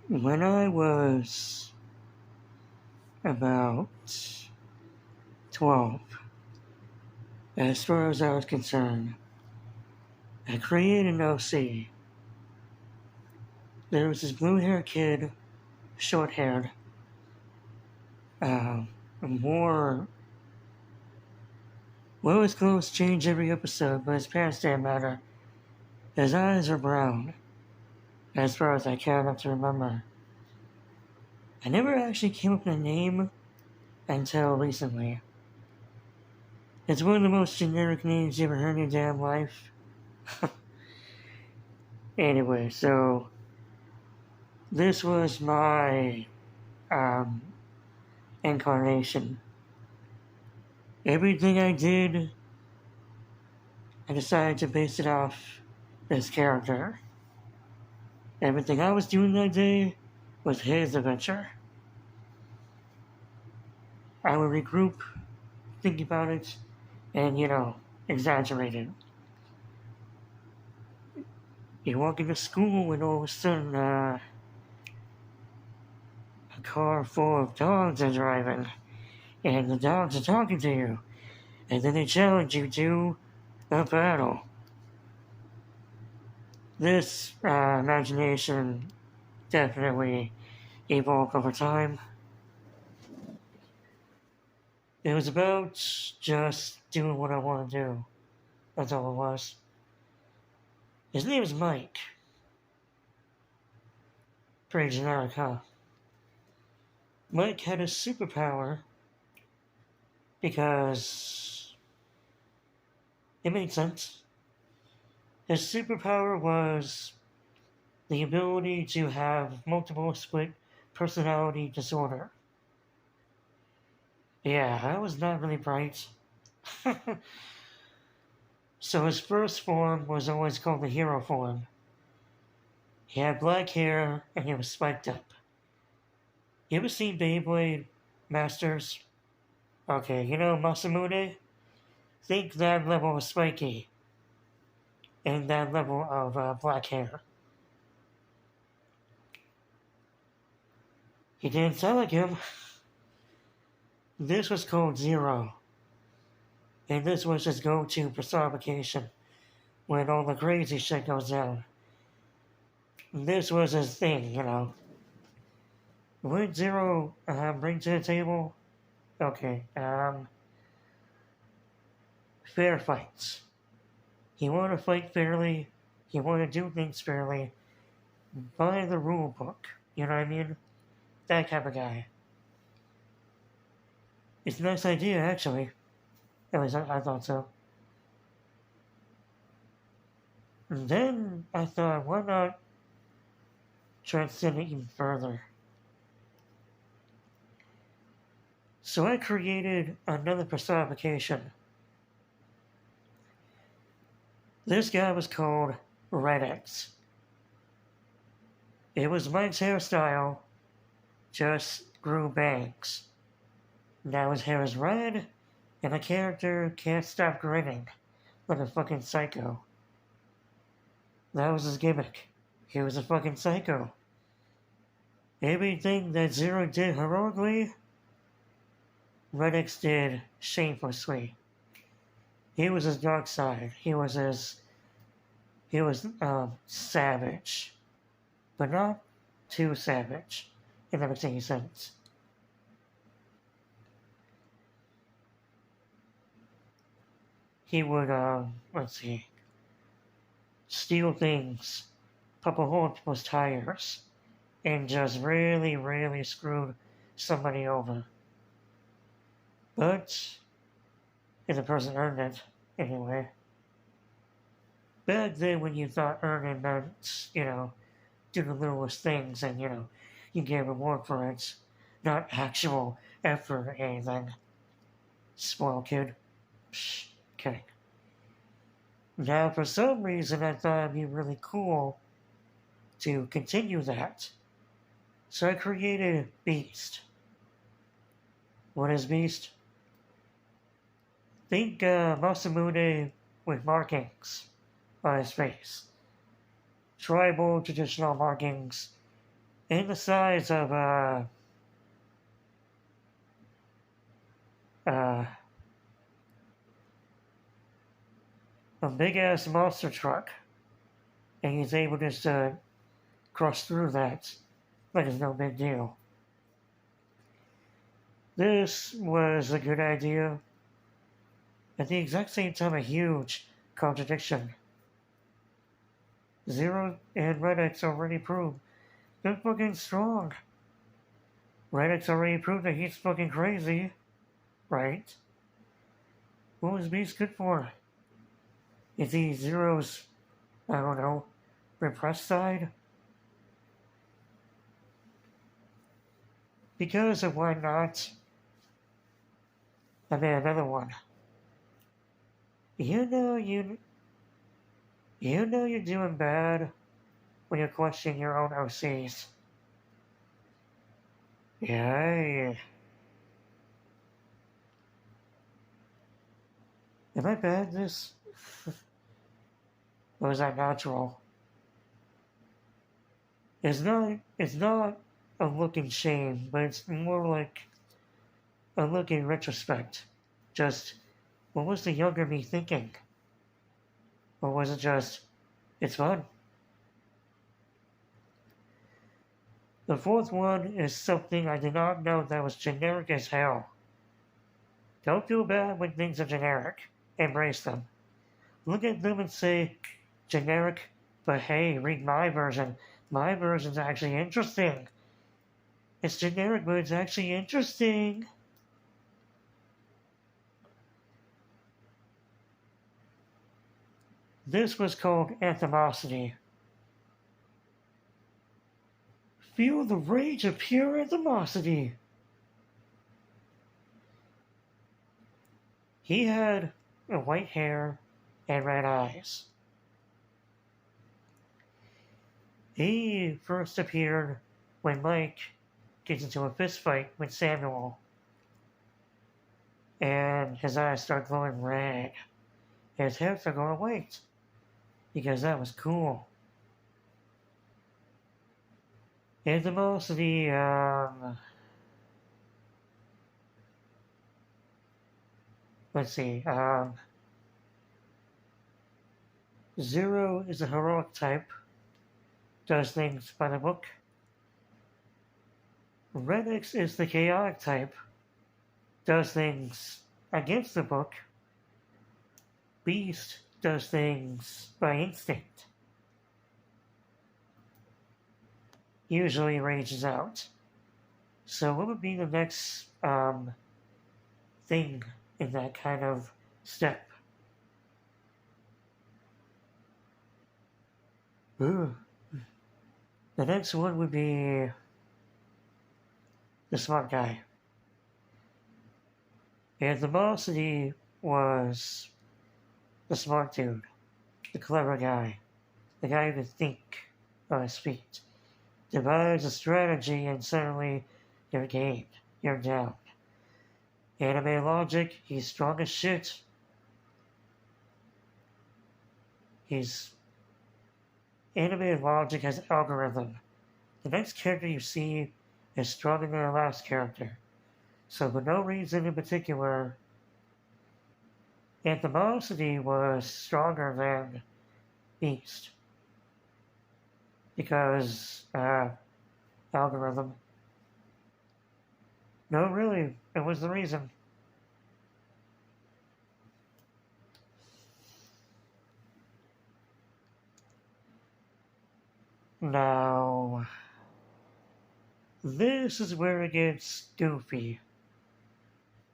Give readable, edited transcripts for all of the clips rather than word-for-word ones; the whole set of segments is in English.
When I was about 12, as far as I was concerned, I created an OC. There was this blue haired kid, short haired, um, wore, well, his clothes changed every episode, but his pants didn't matter. His eyes were brown, as far as I care enough to remember. I never actually came up with a name until recently. It's one of the most generic names you ever heard in your damn life. Anyway, so this was my um, incarnation. Everything I did, I decided to base it off this character. Everything I was doing that day was his adventure. I would regroup, think about it, and, exaggerate it. You walk into school and all of a sudden, a car full of dogs are driving, and the dogs are talking to you, and then they challenge you to a battle. This imagination definitely evolved over time. It was about just doing what I want to do. That's all it was. His name is Mike. Pretty generic, huh? Mike had a superpower because it made sense. His superpower was the ability to have multiple split personality disorder. Yeah, I was not really bright. So his first form was always called the hero form. He had black hair and he was spiked up. You ever seen Beyblade Masters? Okay, you know Masamune? Think that level of spiky and that level of black hair. He didn't sound like him. This was called Zero. And this was his go-to personification when all the crazy shit goes down. This was his thing, What Zero bring to the table? Okay, fair fights. He wanted to fight fairly. He wanted to do things fairly. By the rule book. You know what I mean? That type of guy. It's a nice idea, actually. At least I thought so. And then I thought, why not transcend it even further? So I created another personification. This guy was called Red X. It was Mike's hairstyle, just grew bangs. Now his hair is red, and the character can't stop grinning like a fucking psycho. That was his gimmick. He was a fucking psycho. Everything that Zero did heroically, Red X did shamelessly. He was his dark side. He was savage. But not too savage. If that makes any sense. He would, steal things, pop a hole in people's tires, and just really, really screwed somebody over. But if the person earned it, anyway. Back then, when you thought earning meant, do the littlest things and, you get a reward for it, not actual effort or anything. Spoiled kid. Psh, kidding. Now, for some reason, I thought it'd be really cool to continue that. So I created Beast. What is Beast? Think Masamune with markings on his face. Tribal, traditional markings, in the size of uh, a big ass monster truck, and he's able to just cross through that like it's no big deal. This was a good idea, at the exact same time a huge contradiction. Zero and Red X already proved they're fucking strong. Red X already proved that he's fucking crazy, right? What was Beast good for? Is he Zero's, I don't know, repressed side? Because of why not? I mean, another one. You know you're doing bad when you're questioning your own OCs. Yeah. Am I bad at this? Or is that natural? It's not a look in shame, but it's more like a look in retrospect. Just, what was the younger me thinking? Or was it just, it's fun? The fourth one is something I did not know that was generic as hell. Don't feel bad when things are generic. Embrace them. Look at them and say, generic, but hey, read my version. My version's actually interesting. It's generic, but it's actually interesting. This was called Anthemosity. Feel the rage of pure Anthemosity. He had white hair and red eyes. He first appeared when Mike gets into a fist fight with Samuel, and his eyes start glowing red. His hair started going white, because that was cool. Anthemosity, let's see, Zero is a heroic type, does things by the book. Red X is the chaotic type, does things against the book. Beast does things by instinct. Usually rages out. So what would be the next thing in that kind of step? Ooh. The next one would be the smart guy. Anthemosity was the smart dude, the clever guy, the guy who could think on his feet, devise a strategy, and suddenly you're gamed, you're down. Anime logic, he's strong as shit. Anime logic has algorithm. The next character you see is stronger than the last character. So for no reason in particular, Anthemosity was stronger than Beast. Because, algorithm. No, really, it was the reason. Now, this is where it gets goofy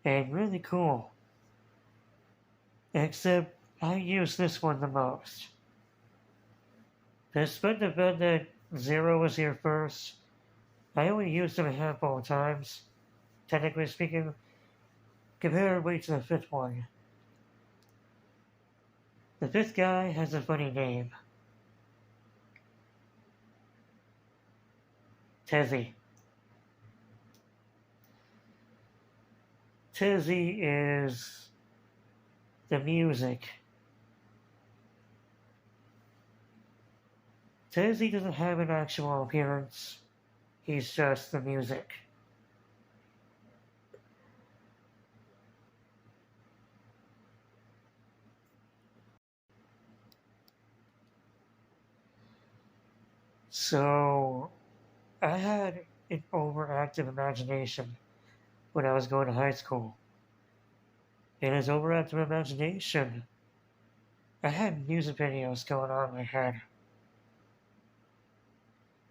and really cool. Except I use this one the most. Despite the fact that Zero was here first, I only used him a handful of times, technically speaking, comparatively to the fifth one. The fifth guy has a funny name. Tezzy. Tezzy is the music. Tezzy doesn't have an actual appearance. He's just the music. So, I had an overactive imagination when I was going to high school. In his overactive imagination, I had music videos going on in my head.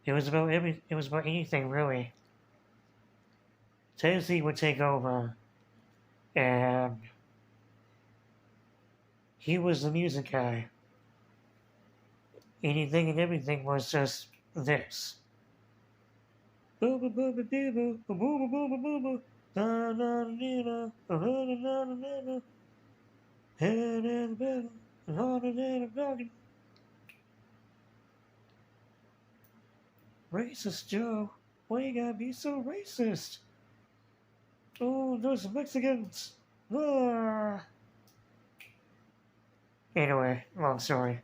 It was about anything really. Tennessee would take over, and he was the music guy. Anything and everything was just this. Racist Joe, why you gotta be so racist? Oh, those Mexicans. Ah. Anyway, long story.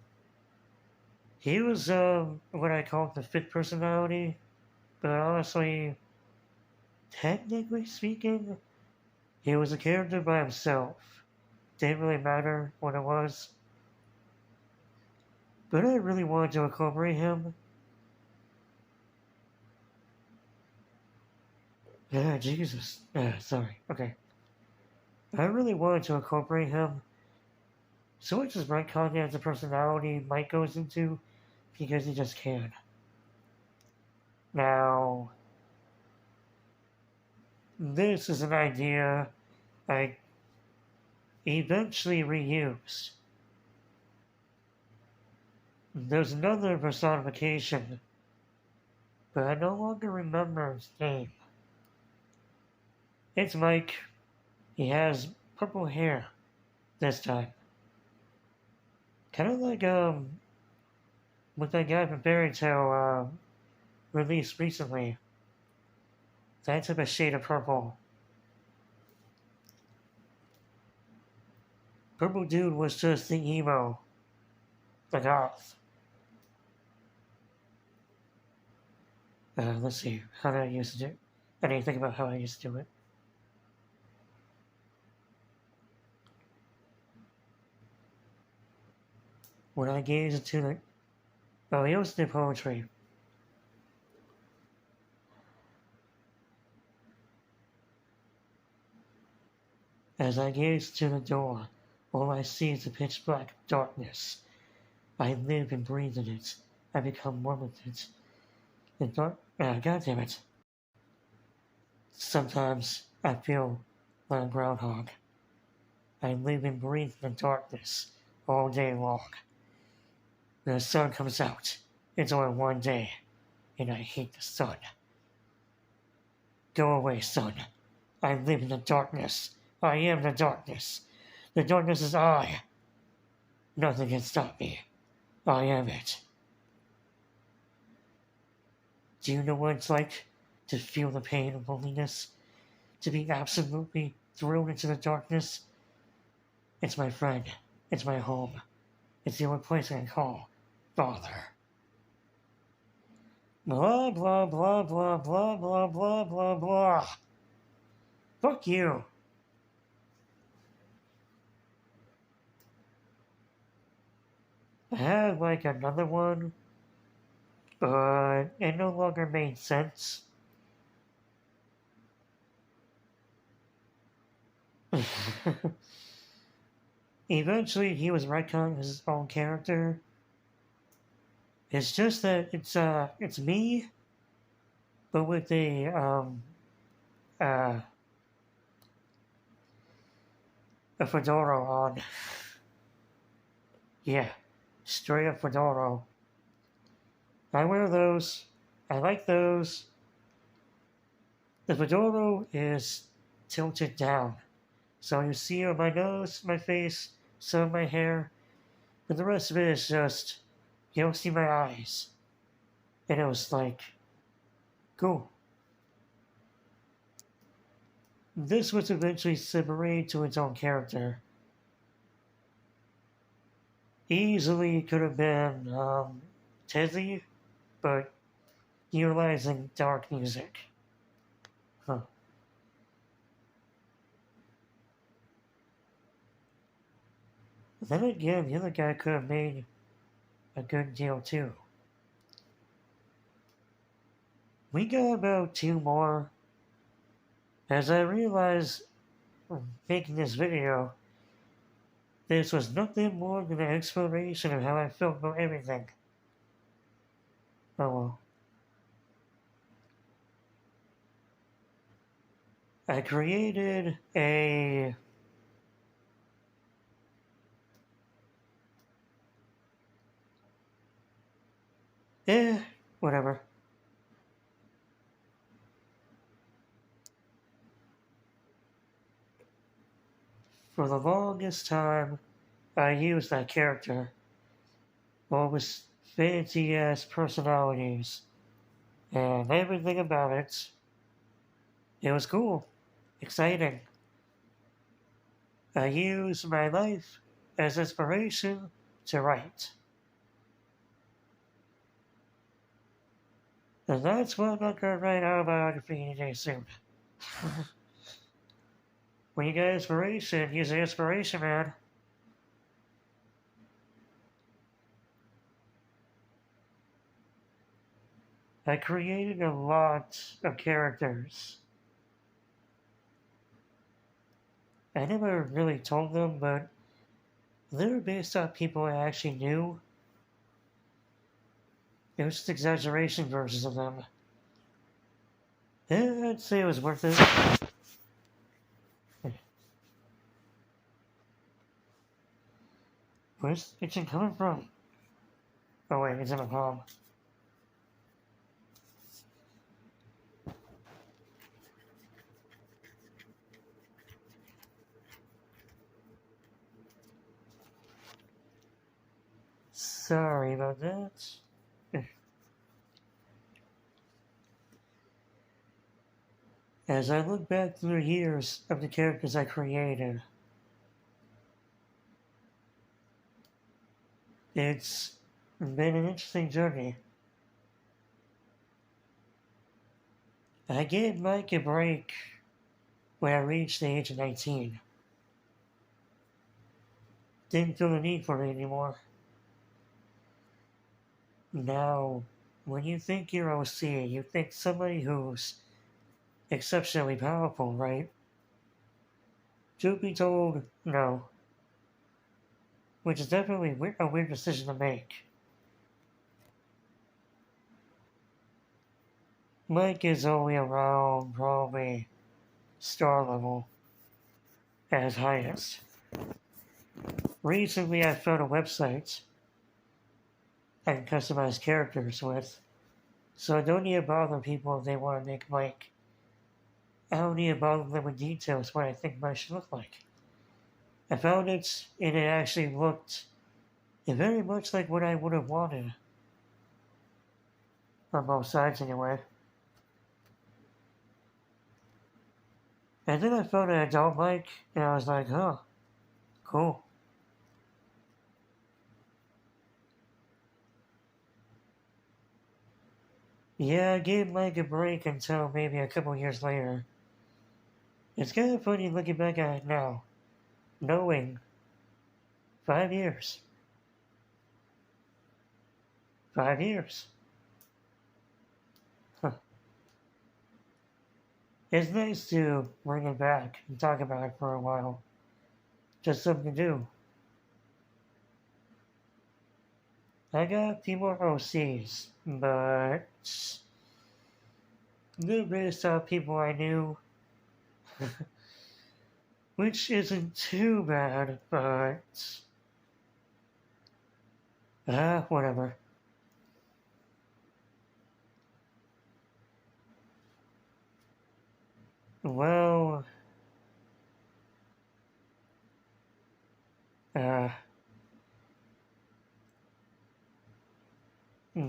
He was what I call the fifth personality, but honestly, technically speaking, he was a character by himself. Didn't really matter what it was. But I really wanted to incorporate him. Jesus. Sorry. Okay. I really wanted to incorporate him. So I just retconned as a personality Mike goes into because he just can. Now, this is an idea I eventually reused. There's another personification, but I no longer remember his name. It's Mike. He has purple hair this time. Kind of like what that guy from Fairy Tail released recently. That type of shade of purple. Purple Dude was just the emo, the goth. Let's see, how did I used to do it? I didn't think about how I used to do it. When I gaze into the... Oh, he also did poetry. As I gaze to the door, all I see is a pitch black darkness. I live and breathe in it. I become one with it. The dark... God damn it. Sometimes I feel like a groundhog. I live and breathe in the darkness all day long. The sun comes out. It's only one day, and I hate the sun. Go away, sun. I live in the darkness. I am the darkness. The darkness is I. Nothing can stop me. I am it. Do you know what it's like to feel the pain of loneliness? To be absolutely thrown into the darkness? It's my friend. It's my home. It's the only place I can call Father. Blah, blah, blah, blah, blah, blah, blah, blah, blah. Fuck you. I had like another one, but it no longer made sense. Eventually, he was retconning his own character. It's just that it's me, but with uh, a fedora on. Yeah, straight up fedora. I wear those. I like those. The fedora is tilted down, so you see on my nose, my face, some of my hair, but the rest of it is just you don't see my eyes. And it was like, cool. This was eventually separated to its own character. Easily could have been Tezzy, but utilizing dark music. Huh. Then again, the other guy could have made a good deal too. We got about two more. As I realized making this video, this was nothing more than an exploration of how I felt about everything. Oh well. I created a whatever. For the longest time, I used that character. All with fancy ass personalities and everything about it. It was cool, exciting. I used my life as inspiration to write. And that's why I'm not gonna write autobiography anytime soon. When you get inspiration, use the inspiration, man. I created a lot of characters. I never really told them, but they were based on people I actually knew. It was just exaggeration versions of them. Yeah, I'd say it was worth it. Where's the kitchen coming from? Oh wait, it's in my palm. Sorry about that. As I look back through the years of the characters I created, it's been an interesting journey. I gave Mike a break when I reached the age of 19. Didn't feel the need for it anymore. Now, when you think you're OC, you think somebody who's exceptionally powerful, right? Truth be told, no. Which is definitely a weird decision to make. Mike is only around probably star level at his highest. Recently, I found a website I can customize characters with, so I don't need to bother people if they want to make Mike. I don't need to bother them with details what I think Mike should look like. I found it, and it actually looked very much like what I would have wanted. On both sides, anyway. And then I found an adult Mike, and I was like, huh, cool. Yeah, I gave Mike a break until maybe a couple years later. It's kind of funny looking back at it now, knowing 5 years. 5 years. Huh. It's nice to bring it back and talk about it for a while. Just something to do. I got a few more OCs, but they're based off people I knew. Which isn't too bad, but whatever. Well,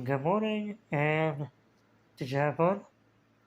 good morning, and did you have fun?